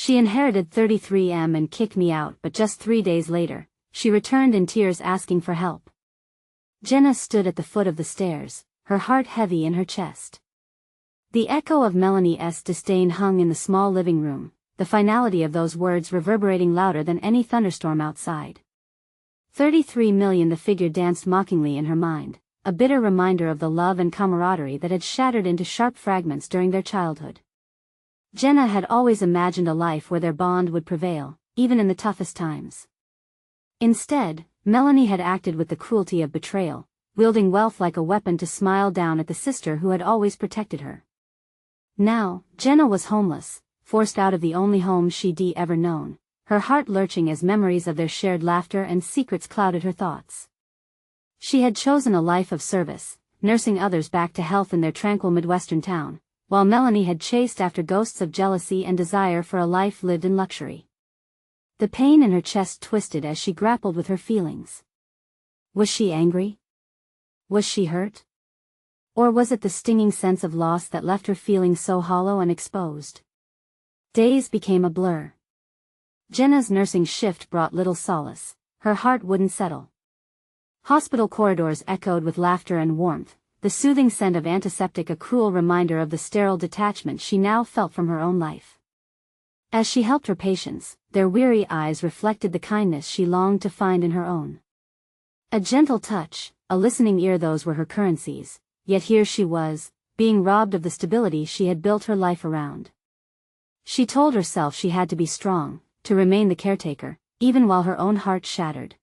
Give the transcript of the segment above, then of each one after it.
She inherited 33M and kicked me out, but just 3 days later, she returned in tears asking for help. Jenna stood at the foot of the stairs, her heart heavy in her chest. The echo of Melanie's disdain hung in the small living room, the finality of those words reverberating louder than any thunderstorm outside. 33 million. The figure danced mockingly in her mind, a bitter reminder of the love and camaraderie that had shattered into sharp fragments during their childhood. Jenna had always imagined a life where their bond would prevail, even in the toughest times. Instead, Melanie had acted with the cruelty of betrayal, wielding wealth like a weapon to smile down at the sister who had always protected her. Now, Jenna was homeless, forced out of the only home she'd ever known, her heart lurching as memories of their shared laughter and secrets clouded her thoughts. She had chosen a life of service, nursing others back to health in their tranquil Midwestern town, while Melanie had chased after ghosts of jealousy and desire for a life lived in luxury. The pain in her chest twisted as she grappled with her feelings. Was she angry? Was she hurt? Or was it the stinging sense of loss that left her feeling so hollow and exposed? Days became a blur. Jenna's nursing shift brought little solace, her heart wouldn't settle. Hospital corridors echoed with laughter and warmth, the soothing scent of antiseptic a cruel reminder of the sterile detachment she now felt from her own life. As she helped her patients, their weary eyes reflected the kindness she longed to find in her own. A gentle touch, a listening ear, those were her currencies, yet here she was, being robbed of the stability she had built her life around. She told herself she had to be strong, to remain the caretaker, even while her own heart shattered.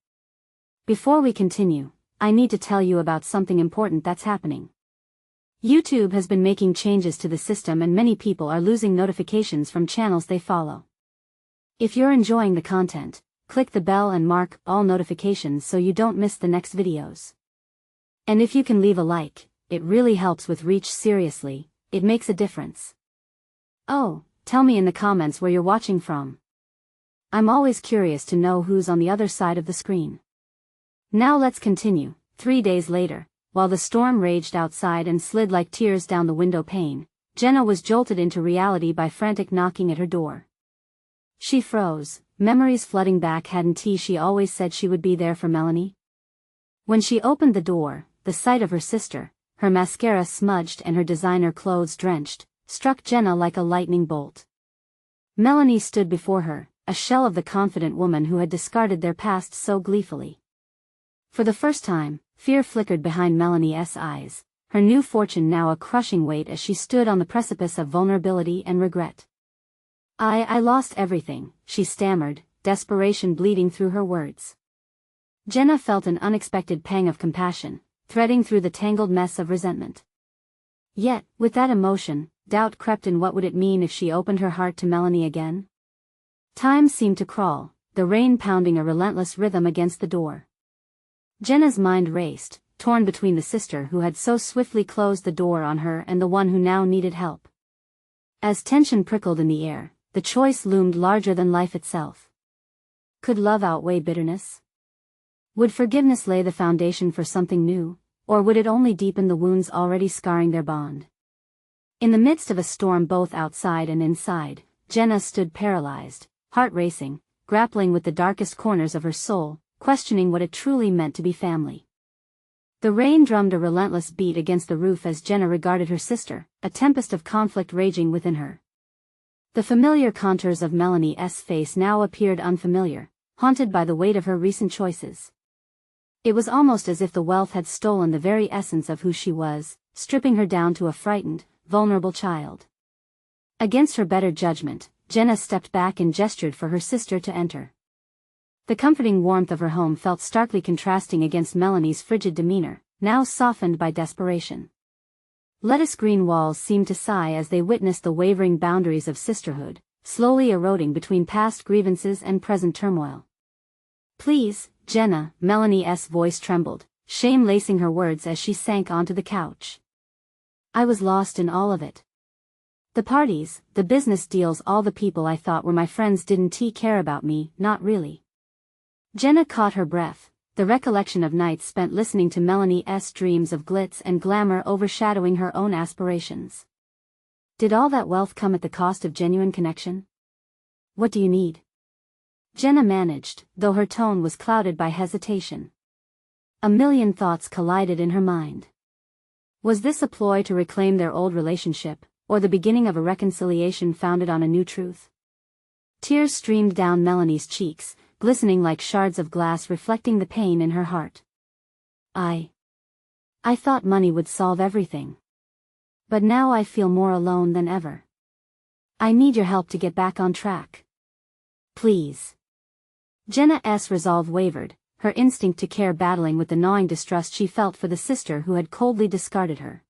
Before we continue, I need to tell you about something important that's happening. YouTube has been making changes to the system and many people are losing notifications from channels they follow. If you're enjoying the content, click the bell and mark all notifications so you don't miss the next videos. And if you can leave a like, it really helps with reach. Seriously, it makes a difference. Oh, tell me in the comments where you're watching from. I'm always curious to know who's on the other side of the screen. Now let's continue. 3 days later, while the storm raged outside and slid like tears down the window pane, Jenna was jolted into reality by frantic knocking at her door. She froze, memories flooding back. Hadn't she always said she would be there for Melanie? When she opened the door, the sight of her sister, her mascara smudged and her designer clothes drenched, struck Jenna like a lightning bolt. Melanie stood before her, a shell of the confident woman who had discarded their past so gleefully. For the first time, fear flickered behind Melanie's eyes, her new fortune now a crushing weight as she stood on the precipice of vulnerability and regret. I lost everything, she stammered, desperation bleeding through her words. Jenna felt an unexpected pang of compassion, threading through the tangled mess of resentment. Yet, with that emotion, doubt crept in. What would it mean if she opened her heart to Melanie again? Time seemed to crawl, the rain pounding a relentless rhythm against the door. Jenna's mind raced, torn between the sister who had so swiftly closed the door on her and the one who now needed help. As tension prickled in the air, the choice loomed larger than life itself. Could love outweigh bitterness? Would forgiveness lay the foundation for something new, or would it only deepen the wounds already scarring their bond? In the midst of a storm both outside and inside, Jenna stood paralyzed, heart racing, grappling with the darkest corners of her soul, questioning what it truly meant to be family. The rain drummed a relentless beat against the roof as Jenna regarded her sister, a tempest of conflict raging within her. The familiar contours of Melanie's face now appeared unfamiliar, haunted by the weight of her recent choices. It was almost as if the wealth had stolen the very essence of who she was, stripping her down to a frightened, vulnerable child. Against her better judgment, Jenna stepped back and gestured for her sister to enter. The comforting warmth of her home felt starkly contrasting against Melanie's frigid demeanor, now softened by desperation. Lettuce green walls seemed to sigh as they witnessed the wavering boundaries of sisterhood, slowly eroding between past grievances and present turmoil. Please, Jenna, Melanie's voice trembled, shame lacing her words as she sank onto the couch. I was lost in all of it. The parties, the business deals, all the people I thought were my friends didn't care about me, not really. Jenna caught her breath, the recollection of nights spent listening to Melanie's dreams of glitz and glamour overshadowing her own aspirations. Did all that wealth come at the cost of genuine connection? What do you need? Jenna managed, though her tone was clouded by hesitation. A million thoughts collided in her mind. Was this a ploy to reclaim their old relationship, or the beginning of a reconciliation founded on a new truth? Tears streamed down Melanie's cheeks, glistening like shards of glass reflecting the pain in her heart. I thought money would solve everything. But now I feel more alone than ever. I need your help to get back on track. Please. Jenna's resolve wavered, her instinct to care battling with the gnawing distrust she felt for the sister who had coldly discarded her.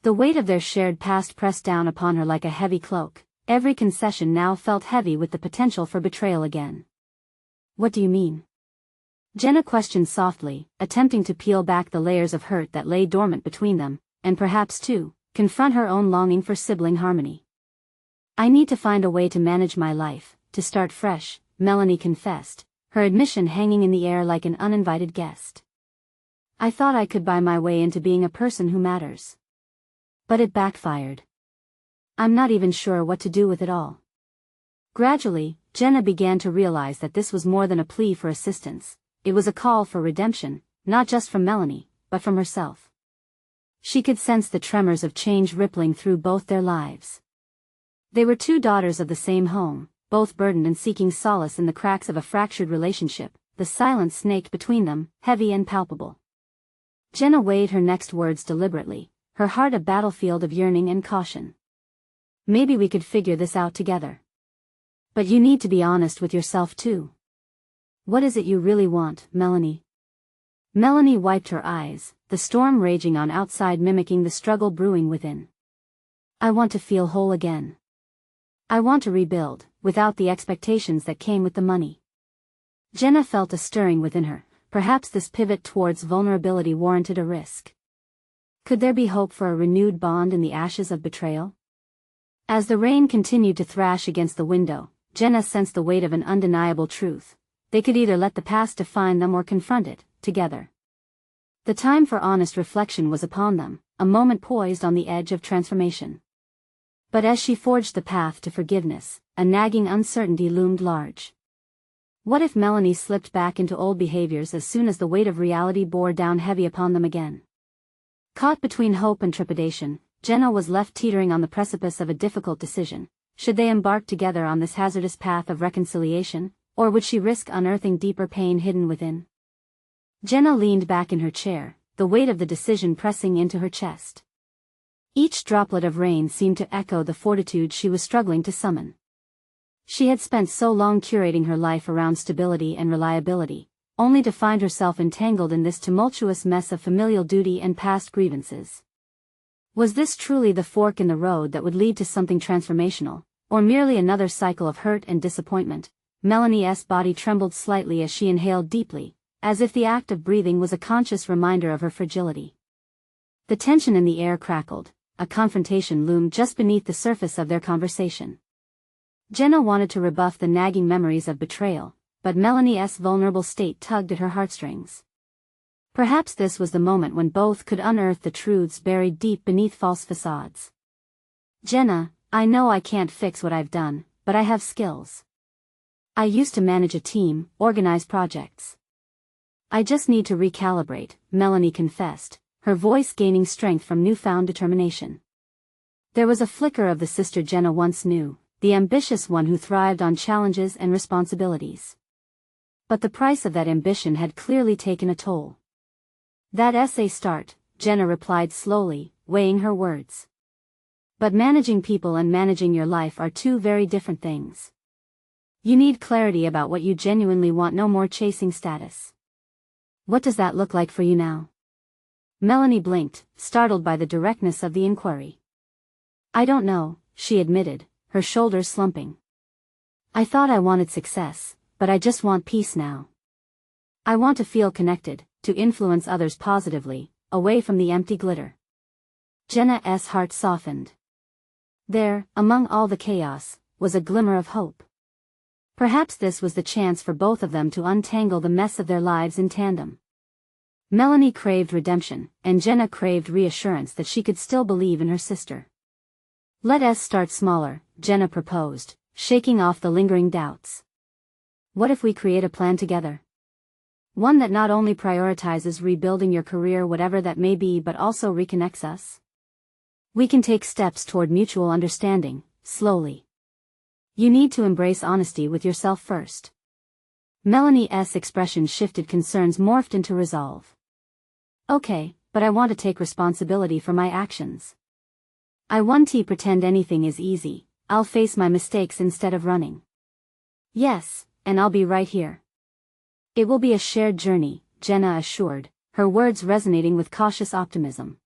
The weight of their shared past pressed down upon her like a heavy cloak. Every concession now felt heavy with the potential for betrayal again. What do you mean? Jenna questioned softly, attempting to peel back the layers of hurt that lay dormant between them, and perhaps, too, confront her own longing for sibling harmony. I need to find a way to manage my life, to start fresh, Melanie confessed, her admission hanging in the air like an uninvited guest. I thought I could buy my way into being a person who matters. But it backfired. I'm not even sure what to do with it all. Gradually, Jenna began to realize that this was more than a plea for assistance. It was a call for redemption, not just from Melanie, but from herself. She could sense the tremors of change rippling through both their lives. They were two daughters of the same home, both burdened and seeking solace in the cracks of a fractured relationship, the silence snaked between them, heavy and palpable. Jenna weighed her next words deliberately, her heart a battlefield of yearning and caution. Maybe we could figure this out together. But you need to be honest with yourself too. What is it you really want, Melanie? Melanie wiped her eyes, the storm raging on outside mimicking the struggle brewing within. I want to feel whole again. I want to rebuild, without the expectations that came with the money. Jenna felt a stirring within her, perhaps this pivot towards vulnerability warranted a risk. Could there be hope for a renewed bond in the ashes of betrayal? As the rain continued to thrash against the window, Jenna sensed the weight of an undeniable truth. They could either let the past define them or confront it, together. The time for honest reflection was upon them, a moment poised on the edge of transformation. But as she forged the path to forgiveness, a nagging uncertainty loomed large. What if Melanie slipped back into old behaviors as soon as the weight of reality bore down heavy upon them again? Caught between hope and trepidation, Jenna was left teetering on the precipice of a difficult decision. Should they embark together on this hazardous path of reconciliation, or would she risk unearthing deeper pain hidden within? Jenna leaned back in her chair, the weight of the decision pressing into her chest. Each droplet of rain seemed to echo the fortitude she was struggling to summon. She had spent so long curating her life around stability and reliability, only to find herself entangled in this tumultuous mess of familial duty and past grievances. Was this truly the fork in the road that would lead to something transformational, or merely another cycle of hurt and disappointment? Melanie's body trembled slightly as she inhaled deeply, as if the act of breathing was a conscious reminder of her fragility. The tension in the air crackled, a confrontation loomed just beneath the surface of their conversation. Jenna wanted to rebuff the nagging memories of betrayal, but Melanie's vulnerable state tugged at her heartstrings. Perhaps this was the moment when both could unearth the truths buried deep beneath false facades. Jenna, I know I can't fix what I've done, but I have skills. I used to manage a team, organize projects. I just need to recalibrate, Melanie confessed, her voice gaining strength from newfound determination. There was a flicker of the sister Jenna once knew, the ambitious one who thrived on challenges and responsibilities. But the price of that ambition had clearly taken a toll. That essay start, Jenna replied slowly, weighing her words. But managing people and managing your life are two very different things. You need clarity about what you genuinely want, no more chasing status. What does that look like for you now? Melanie blinked, startled by the directness of the inquiry. I don't know, she admitted, her shoulders slumping. I thought I wanted success, but I just want peace now. I want to feel connected, to influence others positively, away from the empty glitter. Jenna's heart softened. There, among all the chaos, was a glimmer of hope. Perhaps this was the chance for both of them to untangle the mess of their lives in tandem. Melanie craved redemption, and Jenna craved reassurance that she could still believe in her sister. Let us start smaller, Jenna proposed, shaking off the lingering doubts. What if we create a plan together? One that not only prioritizes rebuilding your career, whatever that may be, but also reconnects us? We can take steps toward mutual understanding, slowly. You need to embrace honesty with yourself first. Melanie's expression shifted, concerns morphed into resolve. Okay, but I want to take responsibility for my actions. I won't pretend anything is easy. I'll face my mistakes instead of running. Yes, and I'll be right here. It will be a shared journey, Jenna assured, her words resonating with cautious optimism.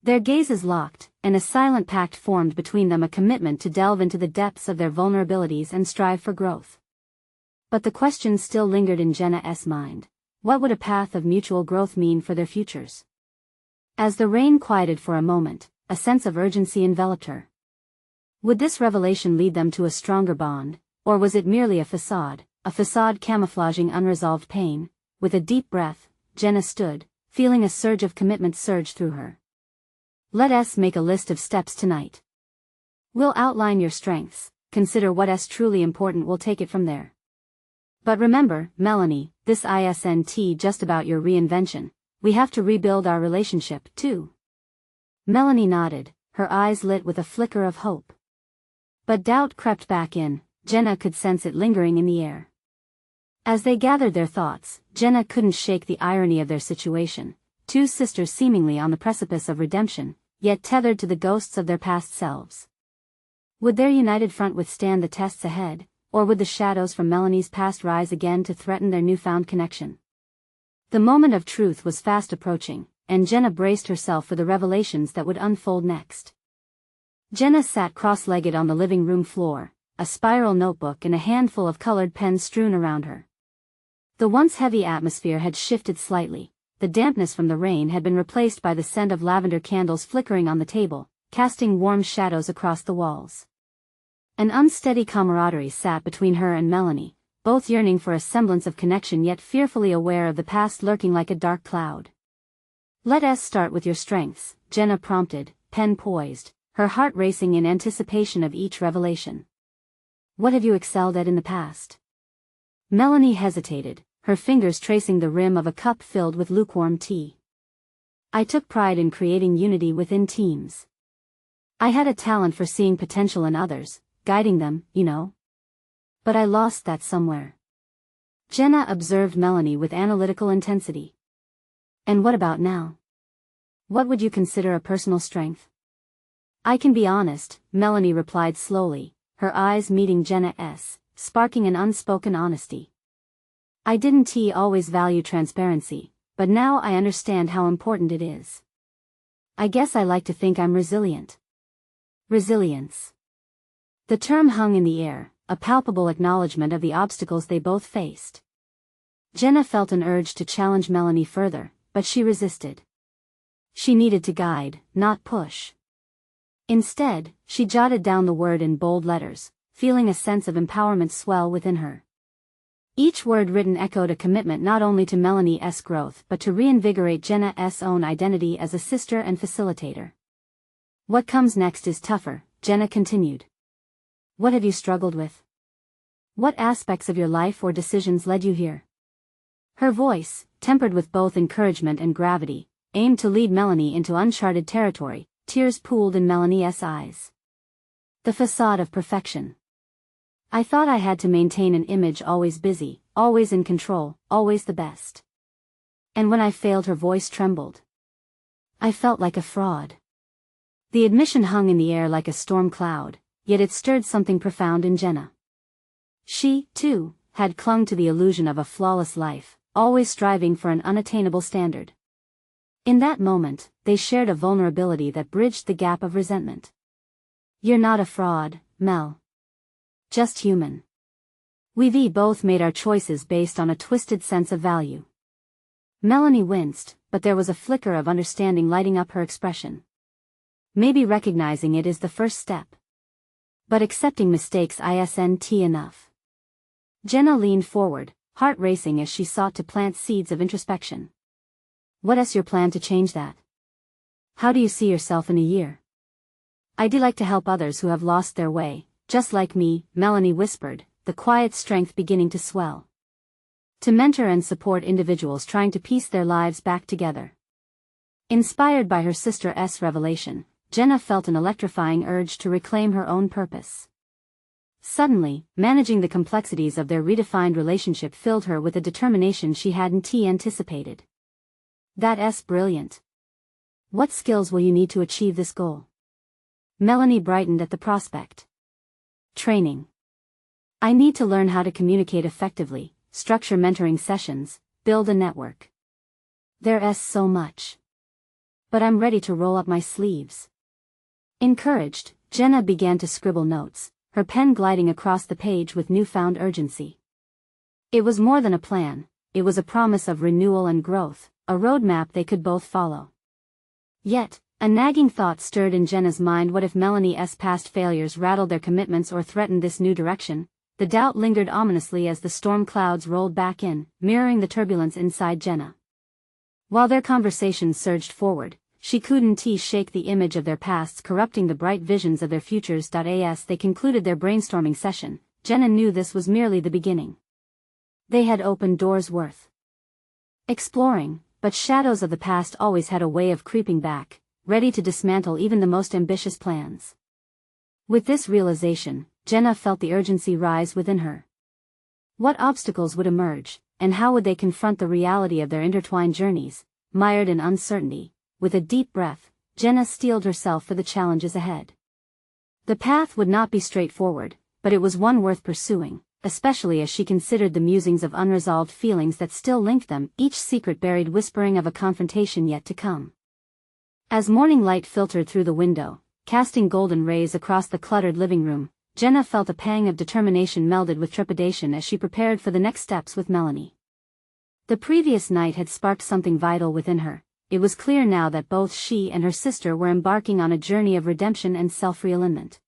Their gazes locked, and a silent pact formed between them, a commitment to delve into the depths of their vulnerabilities and strive for growth. But the question still lingered in Jenna's mind. What would a path of mutual growth mean for their futures? As the rain quieted for a moment, a sense of urgency enveloped her. Would this revelation lead them to a stronger bond, or was it merely a facade camouflaging unresolved pain? With a deep breath, Jenna stood, feeling a surge of commitment surge through her. Let's make a list of steps tonight. We'll outline your strengths, consider what's truly important, we'll take it from there. But remember, Melanie, this isn't just about your reinvention. We have to rebuild our relationship, too. Melanie nodded, her eyes lit with a flicker of hope. But doubt crept back in. Jenna could sense it lingering in the air. As they gathered their thoughts, Jenna couldn't shake the irony of their situation. Two sisters seemingly on the precipice of redemption, yet tethered to the ghosts of their past selves. Would their united front withstand the tests ahead, or would the shadows from Melanie's past rise again to threaten their newfound connection? The moment of truth was fast approaching, and Jenna braced herself for the revelations that would unfold next. Jenna sat cross-legged on the living room floor, a spiral notebook and a handful of colored pens strewn around her. The once heavy atmosphere had shifted slightly. The dampness from the rain had been replaced by the scent of lavender candles flickering on the table, casting warm shadows across the walls. An unsteady camaraderie sat between her and Melanie, both yearning for a semblance of connection yet fearfully aware of the past lurking like a dark cloud. Let's start with your strengths, Jenna prompted, pen poised, her heart racing in anticipation of each revelation. What have you excelled at in the past? Melanie hesitated, her fingers tracing the rim of a cup filled with lukewarm tea. I took pride in creating unity within teams. I had a talent for seeing potential in others, guiding them, But I lost that somewhere. Jenna observed Melanie with analytical intensity. And what about now? What would you consider a personal strength? I can be honest, Melanie replied slowly, her eyes meeting Jenna's, sparking an unspoken honesty. I didn't always value transparency, but now I understand how important it is. I guess I like to think I'm resilient. Resilience. The term hung in the air, a palpable acknowledgement of the obstacles they both faced. Jenna felt an urge to challenge Melanie further, but she resisted. She needed to guide, not push. Instead, she jotted down the word in bold letters, feeling a sense of empowerment swell within her. Each word written echoed a commitment not only to Melanie's growth but to reinvigorate Jenna's own identity as a sister and facilitator. What comes next is tougher, Jenna continued. What have you struggled with? What aspects of your life or decisions led you here? Her voice, tempered with both encouragement and gravity, aimed to lead Melanie into uncharted territory. Tears pooled in Melanie's eyes. The facade of perfection. I thought I had to maintain an image, always busy, always in control, always the best. And when I failed, her voice trembled. I felt like a fraud. The admission hung in the air like a storm cloud, yet it stirred something profound in Jenna. She, too, had clung to the illusion of a flawless life, always striving for an unattainable standard. In that moment, they shared a vulnerability that bridged the gap of resentment. You're not a fraud, Mel. Just human. We've both made our choices based on a twisted sense of value. Melanie winced, but there was a flicker of understanding lighting up her expression. Maybe recognizing it is the first step. But accepting mistakes isn't enough. Jenna leaned forward, heart racing as she sought to plant seeds of introspection. What's your plan to change that? How do you see yourself in a year? I'd like to help others who have lost their way, Just like me, Melanie whispered, the quiet strength beginning to swell. To mentor and support individuals trying to piece their lives back together. Inspired by her sister's revelation, Jenna felt an electrifying urge to reclaim her own purpose. Suddenly, managing the complexities of their redefined relationship filled her with a determination she hadn't anticipated. That's brilliant. What skills will you need to achieve this goal? Melanie brightened at the prospect. Training. I need to learn how to communicate effectively, structure mentoring sessions, build a network. There's so much. But I'm ready to roll up my sleeves. Encouraged, Jenna began to scribble notes, her pen gliding across the page with newfound urgency. It was more than a plan, it was a promise of renewal and growth, a roadmap they could both follow. Yet, a nagging thought stirred in Jenna's mind: what if Melanie's past failures rattled their commitments or threatened this new direction? The doubt lingered ominously as the storm clouds rolled back in, mirroring the turbulence inside Jenna. While their conversation surged forward, she couldn't shake the image of their pasts corrupting the bright visions of their futures. As they concluded their brainstorming session, Jenna knew this was merely the beginning. They had opened doors worth exploring, but shadows of the past always had a way of creeping back, ready to dismantle even the most ambitious plans. With this realization, Jenna felt the urgency rise within her. What obstacles would emerge, and how would they confront the reality of their intertwined journeys, mired in uncertainty? With a deep breath, Jenna steeled herself for the challenges ahead. The path would not be straightforward, but it was one worth pursuing, especially as she considered the musings of unresolved feelings that still linked them, each secret buried whispering of a confrontation yet to come. As morning light filtered through the window, casting golden rays across the cluttered living room, Jenna felt a pang of determination melded with trepidation as she prepared for the next steps with Melanie. The previous night had sparked something vital within her. It was clear now that both she and her sister were embarking on a journey of redemption and self-realignment.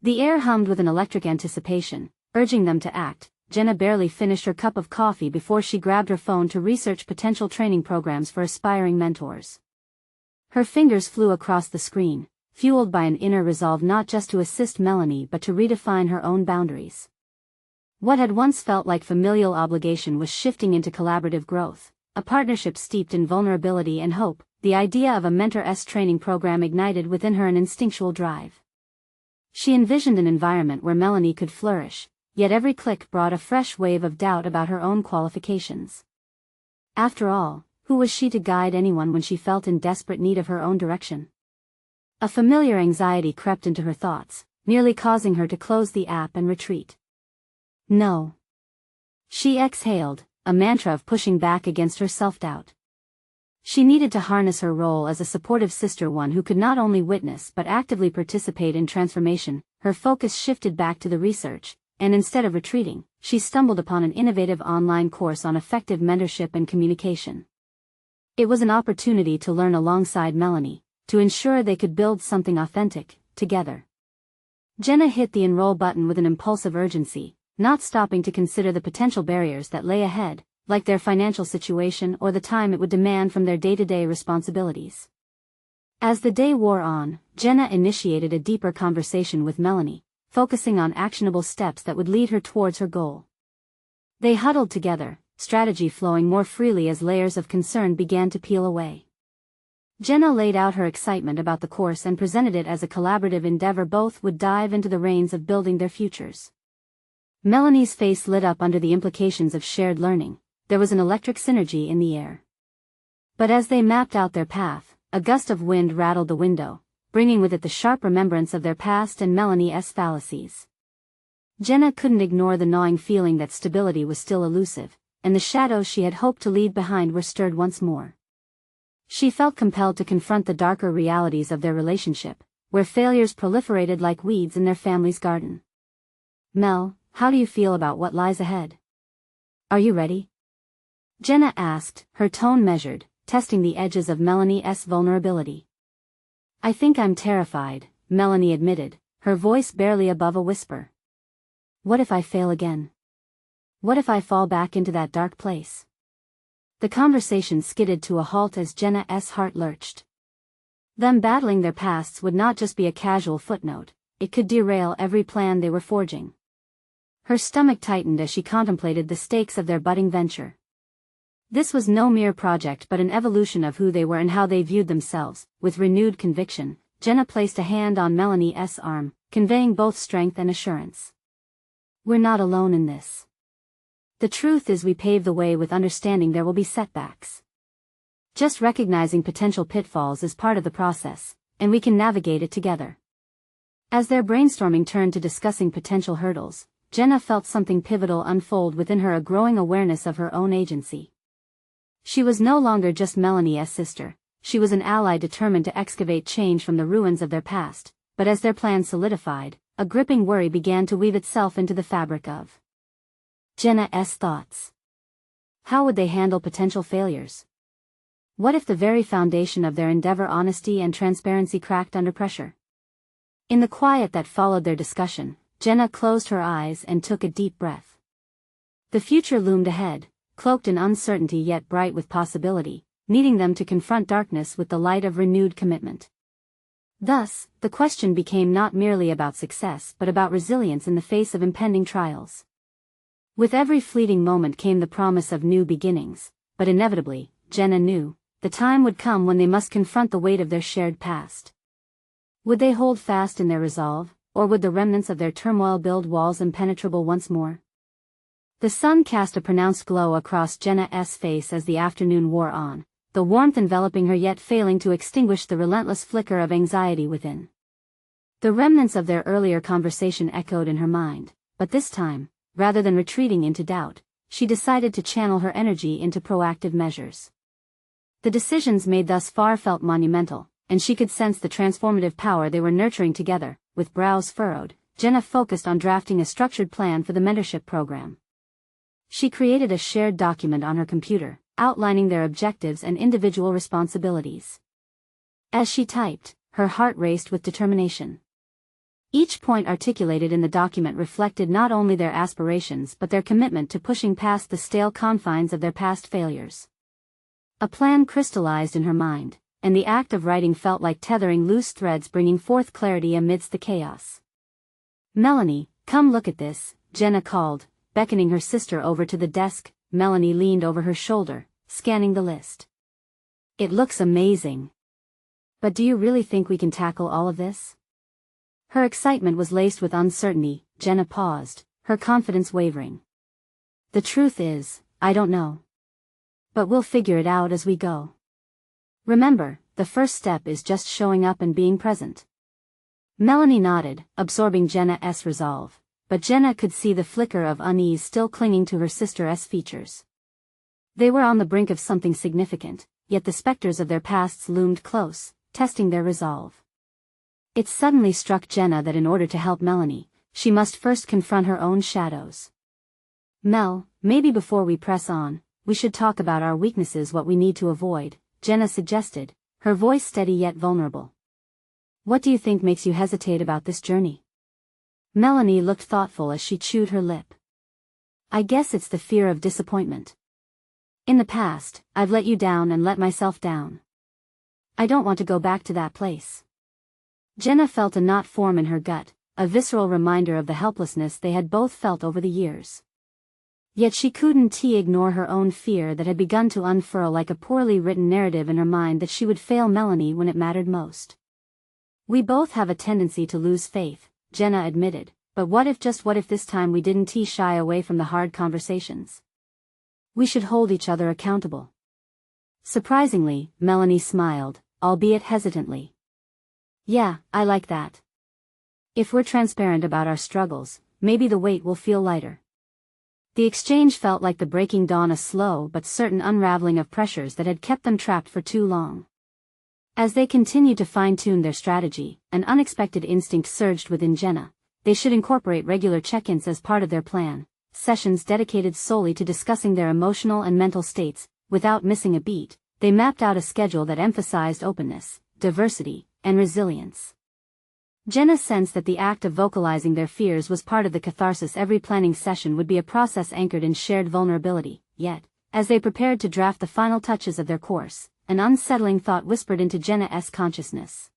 The air hummed with an electric anticipation, urging them to act. Jenna barely finished her cup of coffee before she grabbed her phone to research potential training programs for aspiring mentors. Her fingers flew across the screen, fueled by an inner resolve not just to assist Melanie but to redefine her own boundaries. What had once felt like familial obligation was shifting into collaborative growth. A partnership steeped in vulnerability and hope. The idea of a mentor's training program ignited within her an instinctual drive. She envisioned an environment where Melanie could flourish, yet every click brought a fresh wave of doubt about her own qualifications. After all, who was she to guide anyone when she felt in desperate need of her own direction? A familiar anxiety crept into her thoughts, nearly causing her to close the app and retreat. No. She exhaled, a mantra of pushing back against her self-doubt. She needed to harness her role as a supportive sister, one who could not only witness but actively participate in transformation. Her focus shifted back to the research, and instead of retreating, she stumbled upon an innovative online course on effective mentorship and communication. It was an opportunity to learn alongside Melanie, to ensure they could build something authentic, together. Jenna hit the enroll button with an impulsive urgency, not stopping to consider the potential barriers that lay ahead, like their financial situation or the time it would demand from their day-to-day responsibilities. As the day wore on, Jenna initiated a deeper conversation with Melanie, focusing on actionable steps that would lead her towards her goal. They huddled together, strategy flowing more freely as layers of concern began to peel away. Jenna laid out her excitement about the course and presented it as a collaborative endeavor. Both would dive into the reins of building their futures. Melanie's face lit up under the implications of shared learning. There was an electric synergy in the air. But as they mapped out their path, a gust of wind rattled the window, bringing with it the sharp remembrance of their past and Melanie's fallacies. Jenna couldn't ignore the gnawing feeling that stability was still elusive, and the shadows she had hoped to leave behind were stirred once more. She felt compelled to confront the darker realities of their relationship, where failures proliferated like weeds in their family's garden. Mel, how do you feel about what lies ahead? Are you ready? Jenna asked, her tone measured, testing the edges of Melanie's vulnerability. I think I'm terrified, Melanie admitted, her voice barely above a whisper. What if I fail again? What if I fall back into that dark place? The conversation skidded to a halt as Jenna's heart lurched. Them battling their pasts would not just be a casual footnote, it could derail every plan they were forging. Her stomach tightened as she contemplated the stakes of their budding venture. This was no mere project but an evolution of who they were and how they viewed themselves. With renewed conviction, Jenna placed a hand on Melanie's arm, conveying both strength and assurance. "We're not alone in this. The truth is we pave the way with understanding there will be setbacks. Just recognizing potential pitfalls is part of the process, and we can navigate it together." As their brainstorming turned to discussing potential hurdles, Jenna felt something pivotal unfold within her, a growing awareness of her own agency. She was no longer just Melanie's sister, she was an ally determined to excavate change from the ruins of their past, but as their plan solidified, a gripping worry began to weave itself into the fabric of Jenna's thoughts. How would they handle potential failures? What if the very foundation of their endeavor, honesty and transparency, cracked under pressure? In the quiet that followed their discussion, Jenna closed her eyes and took a deep breath. The future loomed ahead, cloaked in uncertainty yet bright with possibility, needing them to confront darkness with the light of renewed commitment. Thus, the question became not merely about success but about resilience in the face of impending trials. With every fleeting moment came the promise of new beginnings, but inevitably, Jenna knew, the time would come when they must confront the weight of their shared past. Would they hold fast in their resolve, or would the remnants of their turmoil build walls impenetrable once more? The sun cast a pronounced glow across Jenna's face as the afternoon wore on, the warmth enveloping her yet failing to extinguish the relentless flicker of anxiety within. The remnants of their earlier conversation echoed in her mind, but this time, rather than retreating into doubt, she decided to channel her energy into proactive measures. The decisions made thus far felt monumental, and she could sense the transformative power they were nurturing together. With brows furrowed, Jenna focused on drafting a structured plan for the mentorship program. She created a shared document on her computer, outlining their objectives and individual responsibilities. As she typed, her heart raced with determination. Each point articulated in the document reflected not only their aspirations but their commitment to pushing past the stale confines of their past failures. A plan crystallized in her mind, and the act of writing felt like tethering loose threads, bringing forth clarity amidst the chaos. "Melanie, come look at this," Jenna called, beckoning her sister over to the desk. Melanie leaned over her shoulder, scanning the list. "It looks amazing. But do you really think we can tackle all of this?" Her excitement was laced with uncertainty. Jenna paused, her confidence wavering. "The truth is, I don't know. But we'll figure it out as we go. Remember, the first step is just showing up and being present." Melanie nodded, absorbing Jenna's resolve, but Jenna could see the flicker of unease still clinging to her sister's features. They were on the brink of something significant, yet the specters of their pasts loomed close, testing their resolve. It suddenly struck Jenna that in order to help Melanie, she must first confront her own shadows. "Mel, maybe before we press on, we should talk about our weaknesses, what we need to avoid," Jenna suggested, her voice steady yet vulnerable. "What do you think makes you hesitate about this journey?" Melanie looked thoughtful as she chewed her lip. "I guess it's the fear of disappointment. In the past, I've let you down and let myself down. I don't want to go back to that place." Jenna felt a knot form in her gut, a visceral reminder of the helplessness they had both felt over the years. Yet she couldn't ignore her own fear that had begun to unfurl like a poorly written narrative in her mind that she would fail Melanie when it mattered most. "We both have a tendency to lose faith," Jenna admitted, "but what if this time we didn't shy away from the hard conversations? We should hold each other accountable." Surprisingly, Melanie smiled, albeit hesitantly. "Yeah, I like that. If we're transparent about our struggles, maybe the weight will feel lighter." The exchange felt like the breaking dawn, a slow but certain unraveling of pressures that had kept them trapped for too long. As they continued to fine-tune their strategy, an unexpected instinct surged within Jenna. They should incorporate regular check-ins as part of their plan, sessions dedicated solely to discussing their emotional and mental states. Without missing a beat, they mapped out a schedule that emphasized openness, diversity, and resilience. Jenna sensed that the act of vocalizing their fears was part of the catharsis. Every planning session would be a process anchored in shared vulnerability. Yet, as they prepared to draft the final touches of their course, an unsettling thought whispered into Jenna's consciousness.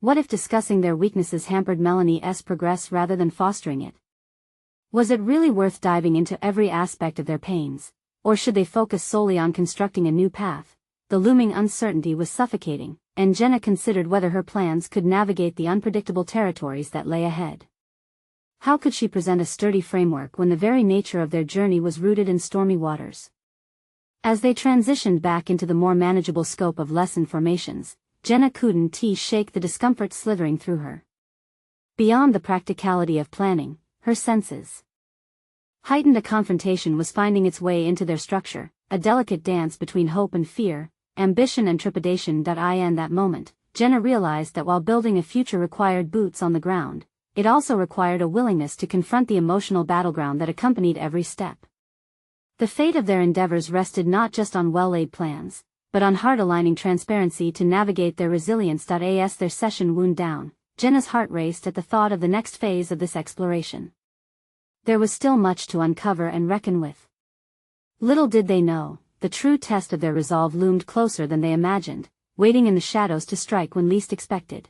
What if discussing their weaknesses hampered Melanie's progress rather than fostering it? Was it really worth diving into every aspect of their pains, or should they focus solely on constructing a new path? The looming uncertainty was suffocating, and Jenna considered whether her plans could navigate the unpredictable territories that lay ahead. How could she present a sturdy framework when the very nature of their journey was rooted in stormy waters? As they transitioned back into the more manageable scope of lesson formations, Jenna couldn't shake the discomfort slithering through her. Beyond the practicality of planning, her senses heightened. A confrontation was finding its way into their structure, a delicate dance between hope and fear, ambition and trepidation. In that moment, Jenna realized that while building a future required boots on the ground, it also required a willingness to confront the emotional battleground that accompanied every step. The fate of their endeavors rested not just on well-laid plans, but on heart-aligning transparency to navigate their resilience. As their session wound down, Jenna's heart raced at the thought of the next phase of this exploration. There was still much to uncover and reckon with. Little did they know, the true test of their resolve loomed closer than they imagined, waiting in the shadows to strike when least expected.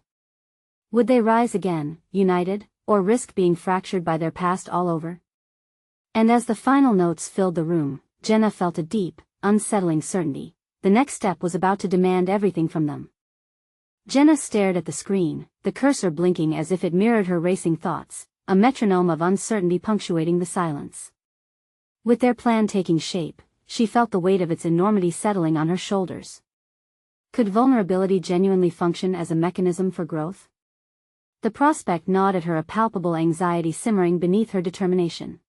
Would they rise again, united, or risk being fractured by their past all over? And as the final notes filled the room, Jenna felt a deep, unsettling certainty. The next step was about to demand everything from them. Jenna stared at the screen, the cursor blinking as if it mirrored her racing thoughts, a metronome of uncertainty punctuating the silence. With their plan taking shape, she felt the weight of its enormity settling on her shoulders. Could vulnerability genuinely function as a mechanism for growth? The prospect gnawed at her, a palpable anxiety simmering beneath her determination.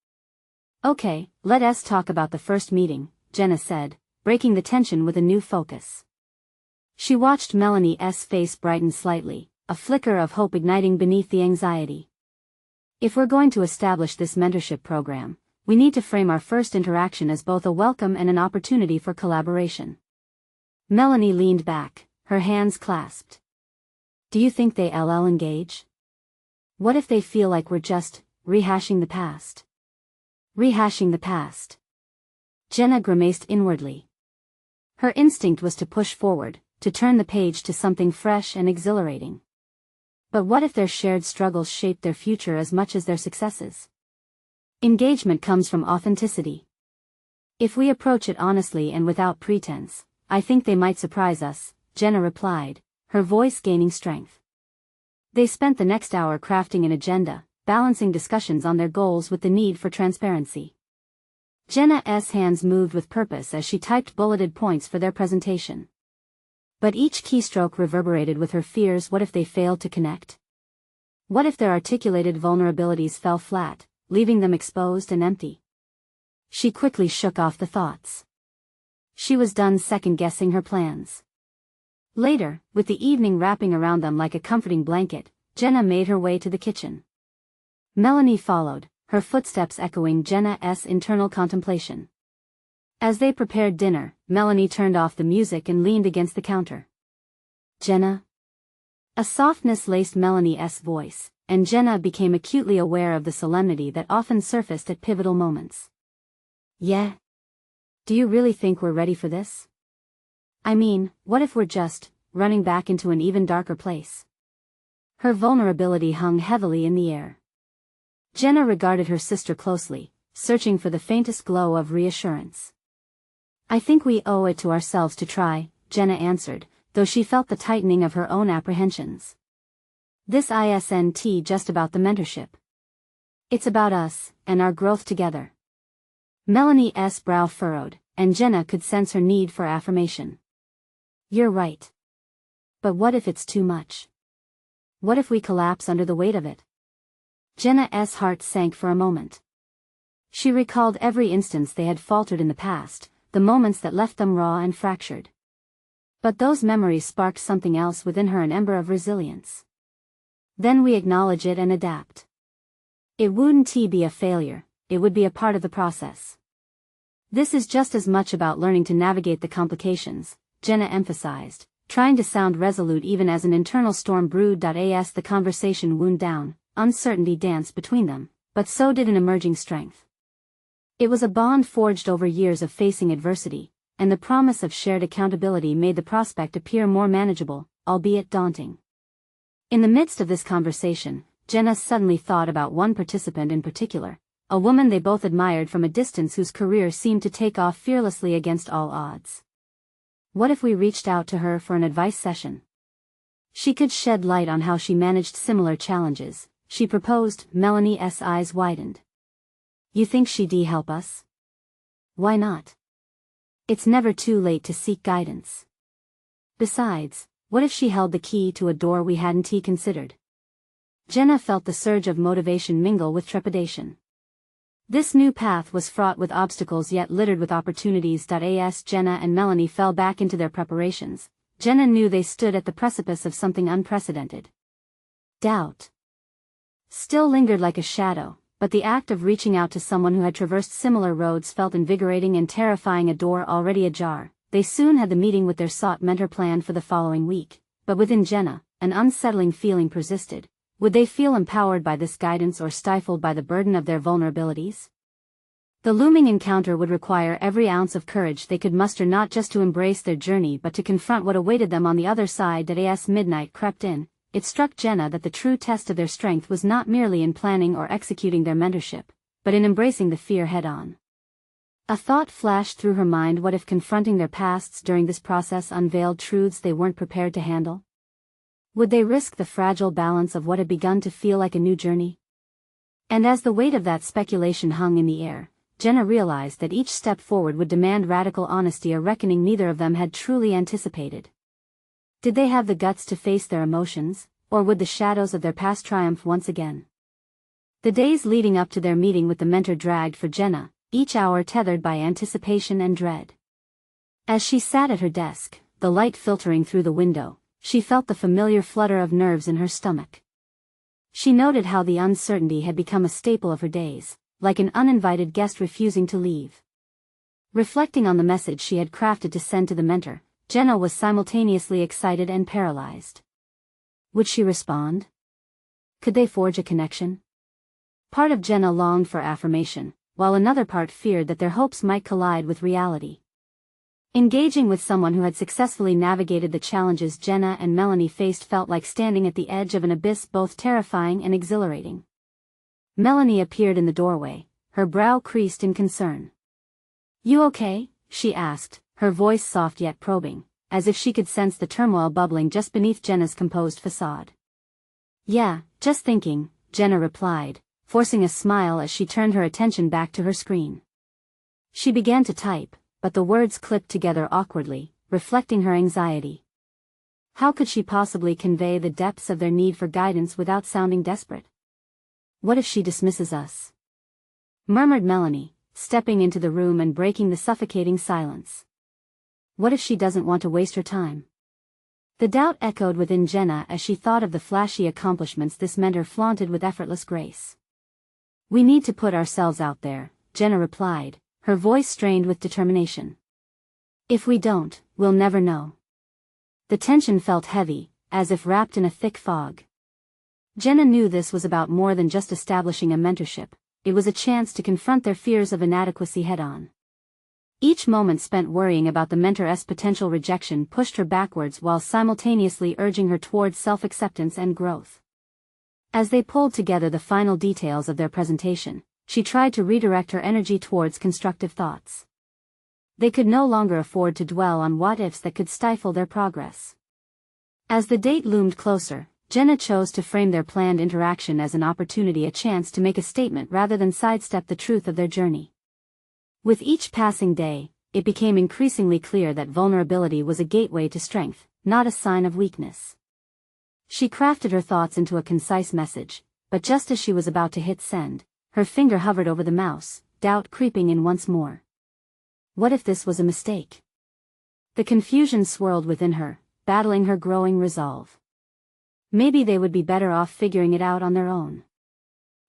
"Okay, let us talk about the first meeting," Jenna said, breaking the tension with a new focus. She watched Melanie's face brighten slightly, a flicker of hope igniting beneath the anxiety. "If we're going to establish this mentorship program, we need to frame our first interaction as both a welcome and an opportunity for collaboration." Melanie leaned back, her hands clasped. "Do you think they'll engage? What if they feel like we're just rehashing the past?" Rehashing the past. Jenna grimaced inwardly. Her instinct was to push forward, to turn the page to something fresh and exhilarating. But what if their shared struggles shaped their future as much as their successes? Engagement comes from authenticity. If we approach it honestly and without pretense, I think they might surprise us, Jenna replied, her voice gaining strength. They spent the next hour crafting an agenda, balancing discussions on their goals with the need for transparency. Jenna's hands moved with purpose as she typed bulleted points for their presentation. But each keystroke reverberated with her fears. What if they failed to connect? What if their articulated vulnerabilities fell flat, leaving them exposed and empty? She quickly shook off the thoughts. She was done second-guessing her plans. Later, with the evening wrapping around them like a comforting blanket, Jenna made her way to the kitchen. Melanie followed, her footsteps echoing Jenna's internal contemplation. As they prepared dinner, Melanie turned off the music and leaned against the counter. "Jenna?" A softness laced Melanie's voice, and Jenna became acutely aware of the solemnity that often surfaced at pivotal moments. "Yeah? Do you really think we're ready for this? I mean, what if we're just running back into an even darker place?" Her vulnerability hung heavily in the air. Jenna regarded her sister closely, searching for the faintest glow of reassurance. "I think we owe it to ourselves to try," Jenna answered, though she felt the tightening of her own apprehensions. "This isn't just about the mentorship. It's about us, and our growth together." Melanie's brow furrowed, and Jenna could sense her need for affirmation. "You're right. But what if it's too much? What if we collapse under the weight of it?" Jenna's heart sank for a moment. She recalled every instance they had faltered in the past, the moments that left them raw and fractured. But those memories sparked something else within her, an ember of resilience. "Then we acknowledge it and adapt. It wouldn't be a failure, it would be a part of the process. This is just as much about learning to navigate the complications," Jenna emphasized, trying to sound resolute even as an internal storm brewed. As the conversation wound down, uncertainty danced between them, but so did an emerging strength. It was a bond forged over years of facing adversity, and the promise of shared accountability made the prospect appear more manageable, albeit daunting. In the midst of this conversation, Jenna suddenly thought about one participant in particular, a woman they both admired from a distance whose career seemed to take off fearlessly against all odds. What if we reached out to her for an advice session? She could shed light on how she managed similar challenges, she proposed. Melanie's eyes widened. You think she'd help us? Why not? It's never too late to seek guidance. Besides, what if she held the key to a door we hadn't considered? Jenna felt the surge of motivation mingle with trepidation. This new path was fraught with obstacles yet littered with opportunities. As Jenna and Melanie fell back into their preparations, Jenna knew they stood at the precipice of something unprecedented. Doubt still lingered like a shadow, but the act of reaching out to someone who had traversed similar roads felt invigorating and terrifying. A door already ajar, they soon had the meeting with their sought mentor planned for the following week, but within Jenna, an unsettling feeling persisted. Would they feel empowered by this guidance or stifled by the burden of their vulnerabilities? The looming encounter would require every ounce of courage they could muster, not just to embrace their journey but to confront what awaited them on the other side. As midnight crept in, it struck Jenna that the true test of their strength was not merely in planning or executing their mentorship, but in embracing the fear head-on. A thought flashed through her mind: what if confronting their pasts during this process unveiled truths they weren't prepared to handle? Would they risk the fragile balance of what had begun to feel like a new journey? And as the weight of that speculation hung in the air, Jenna realized that each step forward would demand radical honesty, a reckoning neither of them had truly anticipated. Did they have the guts to face their emotions, or would the shadows of their past triumph once again? The days leading up to their meeting with the mentor dragged for Jenna, each hour tethered by anticipation and dread. As she sat at her desk, the light filtering through the window, she felt the familiar flutter of nerves in her stomach. She noted how the uncertainty had become a staple of her days, like an uninvited guest refusing to leave. Reflecting on the message she had crafted to send to the mentor, Jenna was simultaneously excited and paralyzed. Would she respond? Could they forge a connection? Part of Jenna longed for affirmation, while another part feared that their hopes might collide with reality. Engaging with someone who had successfully navigated the challenges Jenna and Melanie faced felt like standing at the edge of an abyss, both terrifying and exhilarating. Melanie appeared in the doorway, her brow creased in concern. You okay? She asked, her voice soft yet probing, as if she could sense the turmoil bubbling just beneath Jenna's composed facade. Yeah, just thinking, Jenna replied, forcing a smile as she turned her attention back to her screen. She began to type, but the words clipped together awkwardly, reflecting her anxiety. How could she possibly convey the depths of their need for guidance without sounding desperate? What if she dismisses us? Murmured Melanie, stepping into the room and breaking the suffocating silence. What if she doesn't want to waste her time? The doubt echoed within Jenna as she thought of the flashy accomplishments this mentor flaunted with effortless grace. We need to put ourselves out there, Jenna replied, her voice strained with determination. If we don't, we'll never know. The tension felt heavy, as if wrapped in a thick fog. Jenna knew this was about more than just establishing a mentorship, it was a chance to confront their fears of inadequacy head-on. Each moment spent worrying about the mentor's potential rejection pushed her backwards while simultaneously urging her towards self-acceptance and growth. As they pulled together the final details of their presentation, she tried to redirect her energy towards constructive thoughts. They could no longer afford to dwell on what-ifs that could stifle their progress. As the date loomed closer, Jenna chose to frame their planned interaction as an opportunity, a chance to make a statement rather than sidestep the truth of their journey. With each passing day, it became increasingly clear that vulnerability was a gateway to strength, not a sign of weakness. She crafted her thoughts into a concise message, but just as she was about to hit send, her finger hovered over the mouse, doubt creeping in once more. What if this was a mistake? The confusion swirled within her, battling her growing resolve. Maybe they would be better off figuring it out on their own.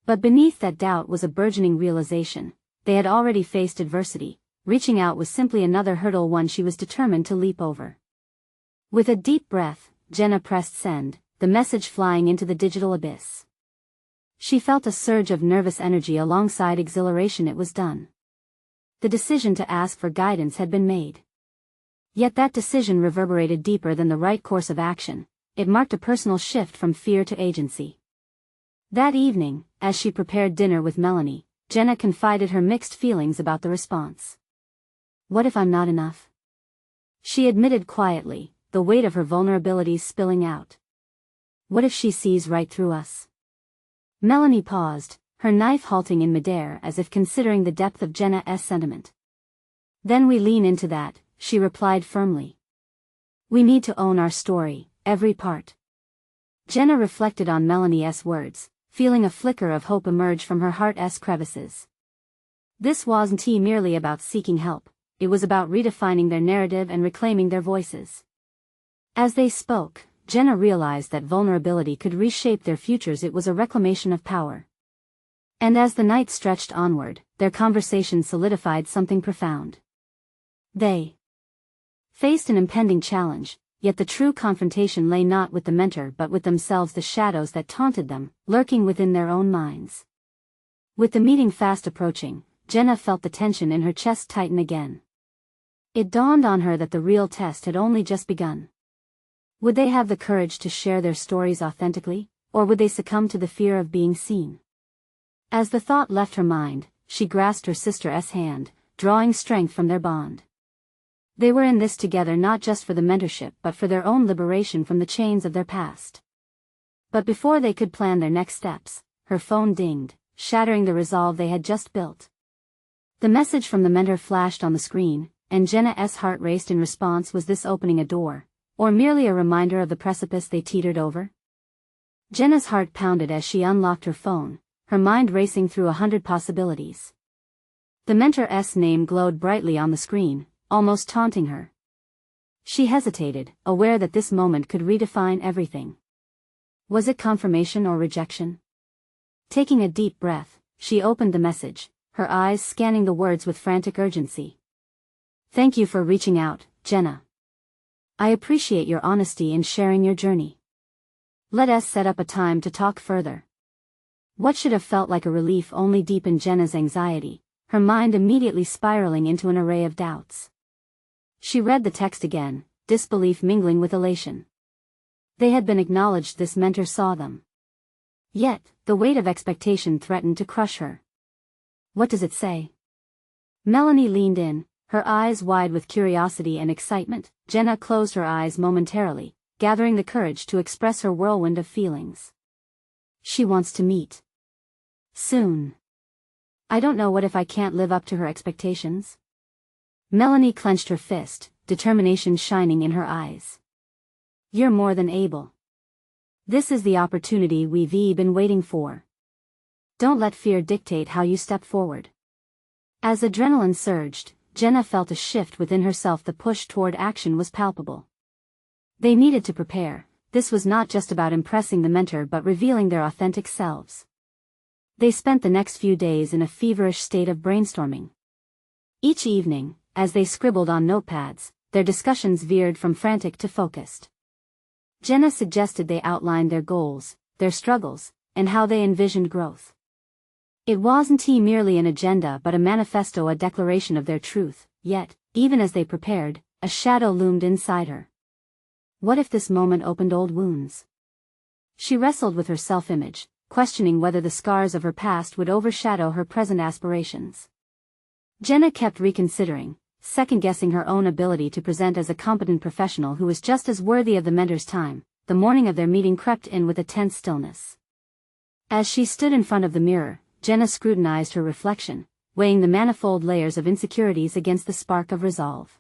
But beneath that doubt was a burgeoning realization: they had already faced adversity, reaching out was simply another hurdle, one she was determined to leap over. With a deep breath, Jenna pressed send, the message flying into the digital abyss. She felt a surge of nervous energy alongside exhilaration. It was done. The decision to ask for guidance had been made. Yet that decision reverberated deeper than the right course of action, it marked a personal shift from fear to agency. That evening, as she prepared dinner with Melanie, Jenna confided her mixed feelings about the response. What if I'm not enough? She admitted quietly, the weight of her vulnerabilities spilling out. What if she sees right through us? Melanie paused, her knife halting in midair as if considering the depth of Jenna's sentiment. Then we lean into that, she replied firmly. We need to own our story, every part. Jenna reflected on Melanie's words, feeling a flicker of hope emerge from her heart's crevices. This wasn't merely about seeking help, it was about redefining their narrative and reclaiming their voices. As they spoke, Jenna realized that vulnerability could reshape their futures. It was a reclamation of power. And as the night stretched onward, their conversation solidified something profound. They faced an impending challenge, yet the true confrontation lay not with the mentor but with themselves, the shadows that taunted them, lurking within their own minds. With the meeting fast approaching, Jenna felt the tension in her chest tighten again. It dawned on her that the real test had only just begun. Would they have the courage to share their stories authentically, or would they succumb to the fear of being seen? As the thought left her mind, she grasped her sister's hand, drawing strength from their bond. They were in this together not just for the mentorship but for their own liberation from the chains of their past. But before they could plan their next steps, her phone dinged, shattering the resolve they had just built. The message from the mentor flashed on the screen, and Jenna's heart raced in response. Was this opening a door, or merely a reminder of the precipice they teetered over? Jenna's heart pounded as she unlocked her phone, her mind racing through 100 possibilities. The mentor's name glowed brightly on the screen, almost taunting her. She hesitated, aware that this moment could redefine everything. Was it confirmation or rejection? Taking a deep breath, she opened the message, her eyes scanning the words with frantic urgency. Thank you for reaching out, Jenna. I appreciate your honesty in sharing your journey. Let us set up a time to talk further. What should have felt like a relief only deepened Jenna's anxiety, her mind immediately spiraling into an array of doubts. She read the text again, disbelief mingling with elation. They had been acknowledged. This mentor saw them. Yet, the weight of expectation threatened to crush her. What does it say? Melanie leaned in, her eyes wide with curiosity and excitement. Jenna closed her eyes momentarily, gathering the courage to express her whirlwind of feelings. She wants to meet. Soon. I don't know. What if I can't live up to her expectations? Melanie clenched her fist, determination shining in her eyes. You're more than able. This is the opportunity we've been waiting for. Don't let fear dictate how you step forward. As adrenaline surged, Jenna felt a shift within herself. The push toward action was palpable. They needed to prepare. This was not just about impressing the mentor but revealing their authentic selves. They spent the next few days in a feverish state of brainstorming. Each evening, as they scribbled on notepads, their discussions veered from frantic to focused. Jenna suggested they outline their goals, their struggles, and how they envisioned growth. It wasn't merely an agenda but a manifesto, a declaration of their truth. Yet, even as they prepared, a shadow loomed inside her. What if this moment opened old wounds? She wrestled with her self-image, questioning whether the scars of her past would overshadow her present aspirations. Jenna kept reconsidering, second-guessing her own ability to present as a competent professional who was just as worthy of the mentor's time. The morning of their meeting crept in with a tense stillness. As she stood in front of the mirror, Jenna scrutinized her reflection, weighing the manifold layers of insecurities against the spark of resolve.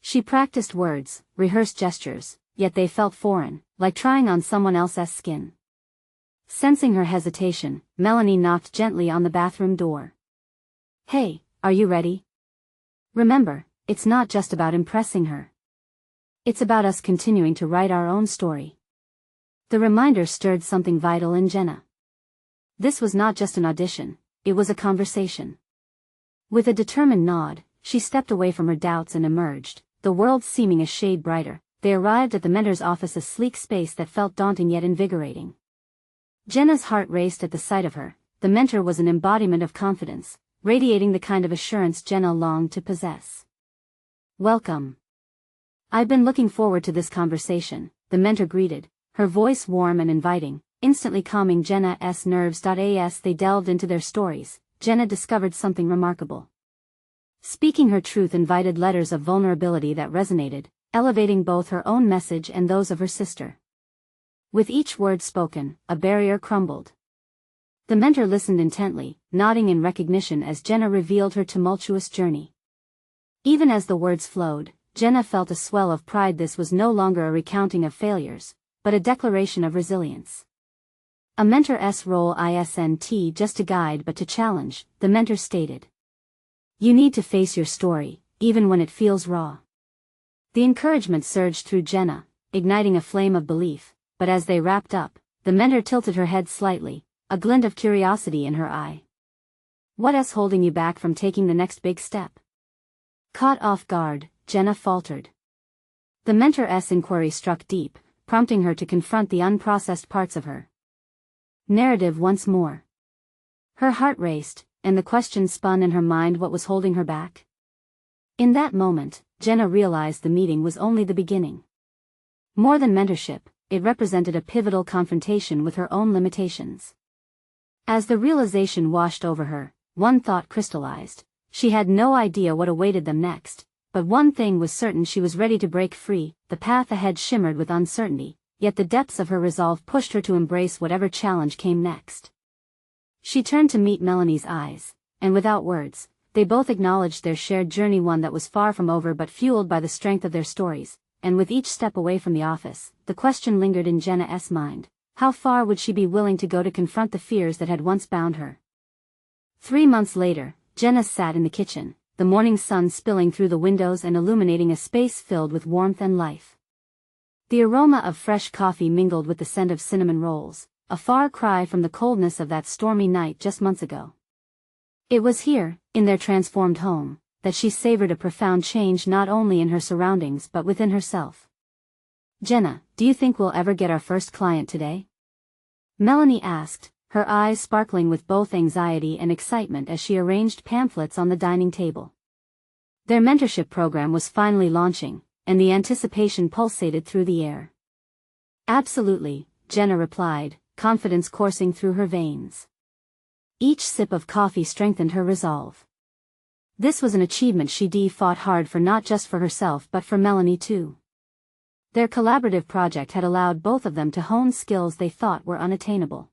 She practiced words, rehearsed gestures, yet they felt foreign, like trying on someone else's skin. Sensing her hesitation, Melanie knocked gently on the bathroom door. Hey, are you ready? Remember, it's not just about impressing her. It's about us continuing to write our own story. The reminder stirred something vital in Jenna. This was not just an audition, it was a conversation. With a determined nod, she stepped away from her doubts and emerged, the world seeming a shade brighter. They arrived at the mentor's office, a sleek space that felt daunting yet invigorating. Jenna's heart raced at the sight of her. The mentor was an embodiment of confidence, radiating the kind of assurance Jenna longed to possess. Welcome. I've been looking forward to this conversation, the mentor greeted, her voice warm and inviting, instantly calming Jenna's nerves. As they delved into their stories, Jenna discovered something remarkable. Speaking her truth invited letters of vulnerability that resonated, elevating both her own message and those of her sister. With each word spoken, a barrier crumbled. The mentor listened intently, nodding in recognition as Jenna revealed her tumultuous journey. Even as the words flowed, Jenna felt a swell of pride. This was no longer a recounting of failures, but a declaration of resilience. A mentor's role isn't just to guide but to challenge, the mentor stated. You need to face your story, even when it feels raw. The encouragement surged through Jenna, igniting a flame of belief, but as they wrapped up, the mentor tilted her head slightly, a glint of curiosity in her eye. What's holding you back from taking the next big step? Caught off guard, Jenna faltered. The mentor's inquiry struck deep, prompting her to confront the unprocessed parts of her narrative once more. Her heart raced, and the question spun in her mind: what was holding her back? In that moment, Jenna realized the meeting was only the beginning. More than mentorship, it represented a pivotal confrontation with her own limitations. As the realization washed over her, one thought crystallized. She had no idea what awaited them next, but one thing was certain: she was ready to break free. The path ahead shimmered with uncertainty, yet the depths of her resolve pushed her to embrace whatever challenge came next. She turned to meet Melanie's eyes, and without words, they both acknowledged their shared journey, one that was far from over but fueled by the strength of their stories. And with each step away from the office, the question lingered in Jenna's mind: how far would she be willing to go to confront the fears that had once bound her? 3 months later, Jenna sat in the kitchen, the morning sun spilling through the windows and illuminating a space filled with warmth and life. The aroma of fresh coffee mingled with the scent of cinnamon rolls, a far cry from the coldness of that stormy night just months ago. It was here, in their transformed home, that she savored a profound change, not only in her surroundings but within herself. Jenna, do you think we'll ever get our first client today? Melanie asked, her eyes sparkling with both anxiety and excitement as she arranged pamphlets on the dining table. Their mentorship program was finally launching, and the anticipation pulsated through the air. Absolutely, Jenna replied, confidence coursing through her veins. Each sip of coffee strengthened her resolve. This was an achievement she fought hard for, not just for herself but for Melanie too. Their collaborative project had allowed both of them to hone skills they thought were unattainable.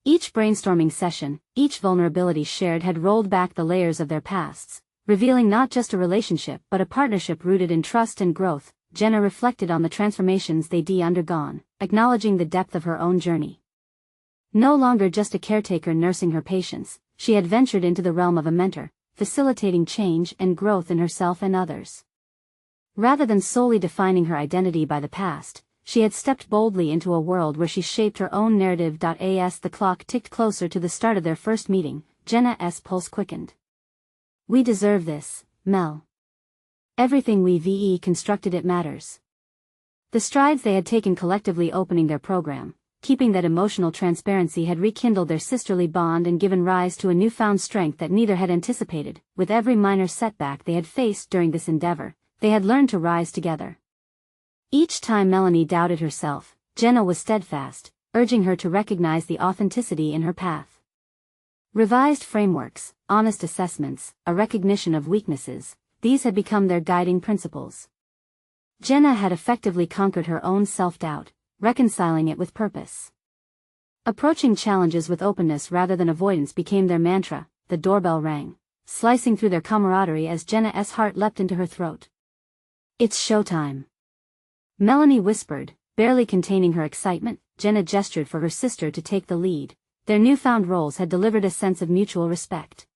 Each brainstorming session, each vulnerability shared had rolled back the layers of their pasts, revealing not just a relationship but a partnership rooted in trust and growth. Jenna reflected on the transformations they'd undergone, acknowledging the depth of her own journey. No longer just a caretaker nursing her patients, she had ventured into the realm of a mentor, facilitating change and growth in herself and others. Rather than solely defining her identity by the past, she had stepped boldly into a world where she shaped her own narrative. As the clock ticked closer to the start of their first meeting, Jenna's pulse quickened. We deserve this, Mel. Everything we've constructed, it matters. The strides they had taken collectively opening their program, keeping that emotional transparency, had rekindled their sisterly bond and given rise to a newfound strength that neither had anticipated. With every minor setback they had faced during this endeavor, they had learned to rise together. Each time Melanie doubted herself, Jenna was steadfast, urging her to recognize the authenticity in her path. Revised frameworks, honest assessments, a recognition of weaknesses, these had become their guiding principles. Jenna had effectively conquered her own self-doubt, reconciling it with purpose. Approaching challenges with openness rather than avoidance became their mantra. The doorbell rang, slicing through their camaraderie as Jenna's heart leapt into her throat. It's showtime, Melanie whispered, barely containing her excitement. Jenna gestured for her sister to take the lead. Their newfound roles had delivered a sense of mutual respect.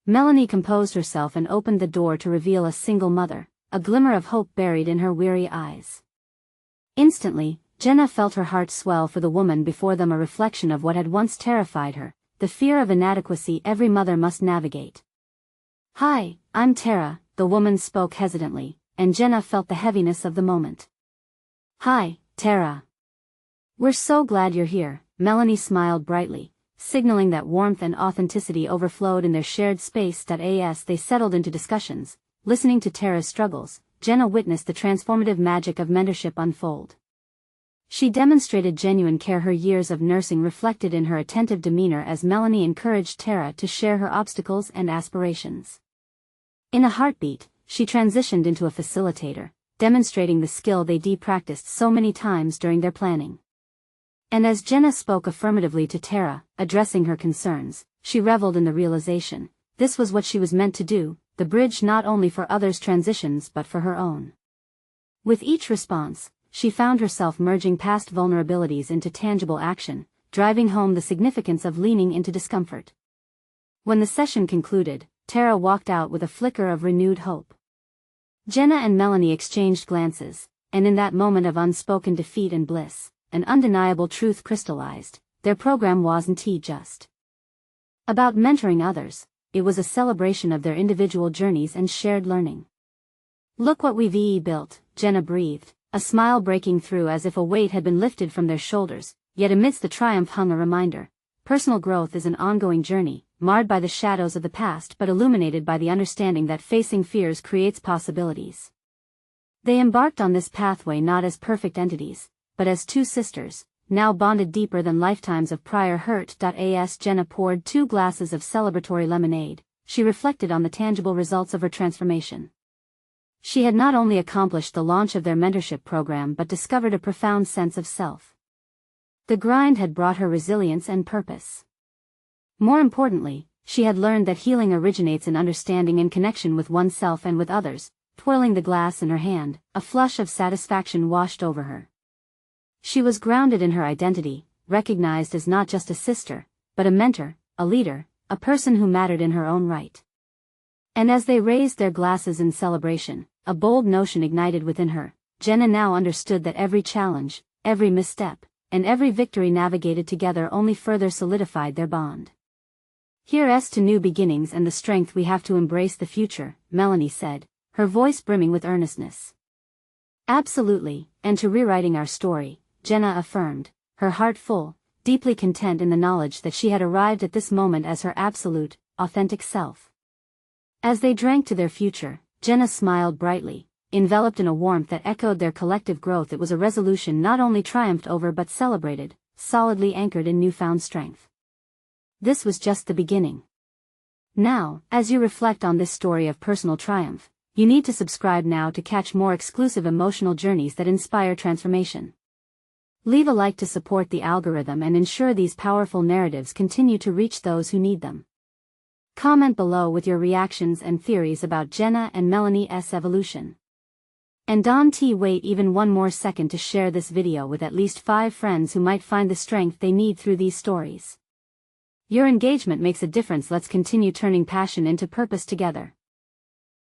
Melanie composed herself and opened the door to reveal a single mother, a glimmer of hope buried in her weary eyes. Instantly, Jenna felt her heart swell for the woman before them, a reflection of what had once terrified her, the fear of inadequacy every mother must navigate. Hi, I'm Tara, the woman spoke hesitantly, and Jenna felt the heaviness of the moment. Hi, Tara. We're so glad you're here, Melanie smiled brightly, signaling that warmth and authenticity overflowed in their shared space. As they settled into discussions, listening to Tara's struggles, Jenna witnessed the transformative magic of mentorship unfold. She demonstrated genuine care. Her years of nursing reflected in her attentive demeanor as Melanie encouraged Tara to share her obstacles and aspirations. In a heartbeat, she transitioned into a facilitator, demonstrating the skill they practiced so many times during their planning. And as Jenna spoke affirmatively to Tara, addressing her concerns, she reveled in the realization, this was what she was meant to do, the bridge not only for others' transitions but for her own. With each response, she found herself merging past vulnerabilities into tangible action, driving home the significance of leaning into discomfort. When the session concluded, Tara walked out with a flicker of renewed hope. Jenna and Melanie exchanged glances, and in that moment of unspoken defeat and bliss, an undeniable truth crystallized: their program wasn't just about mentoring others, it was a celebration of their individual journeys and shared learning. "Look what we've built," Jenna breathed, a smile breaking through as if a weight had been lifted from their shoulders, yet amidst the triumph hung a reminder. Personal growth is an ongoing journey, marred by the shadows of the past but illuminated by the understanding that facing fears creates possibilities. They embarked on this pathway not as perfect entities, but as two sisters, now bonded deeper than lifetimes of prior hurt. As Jenna poured 2 glasses of celebratory lemonade, she reflected on the tangible results of her transformation. She had not only accomplished the launch of their mentorship program but discovered a profound sense of self. The grind had brought her resilience and purpose. More importantly, she had learned that healing originates in understanding and connection with oneself and with others. Twirling the glass in her hand, a flush of satisfaction washed over her. She was grounded in her identity, recognized as not just a sister, but a mentor, a leader, a person who mattered in her own right. And as they raised their glasses in celebration, a bold notion ignited within her. Jenna now understood that every challenge, every misstep, and every victory navigated together only further solidified their bond. "Here's to new beginnings and the strength we have to embrace the future," Melanie said, her voice brimming with earnestness. "Absolutely, and to rewriting our story," Jenna affirmed, her heart full, deeply content in the knowledge that she had arrived at this moment as her absolute, authentic self. As they drank to their future, Jenna smiled brightly, enveloped in a warmth that echoed their collective growth. It was a resolution not only triumphed over but celebrated, solidly anchored in newfound strength. This was just the beginning. Now, as you reflect on this story of personal triumph, you need to subscribe now to catch more exclusive emotional journeys that inspire transformation. Leave a like to support the algorithm and ensure these powerful narratives continue to reach those who need them. Comment below with your reactions and theories about Jenna and Melanie's evolution. And don't wait even one more second to share this video with at least 5 friends who might find the strength they need through these stories. Your engagement makes a difference. Let's continue turning passion into purpose together.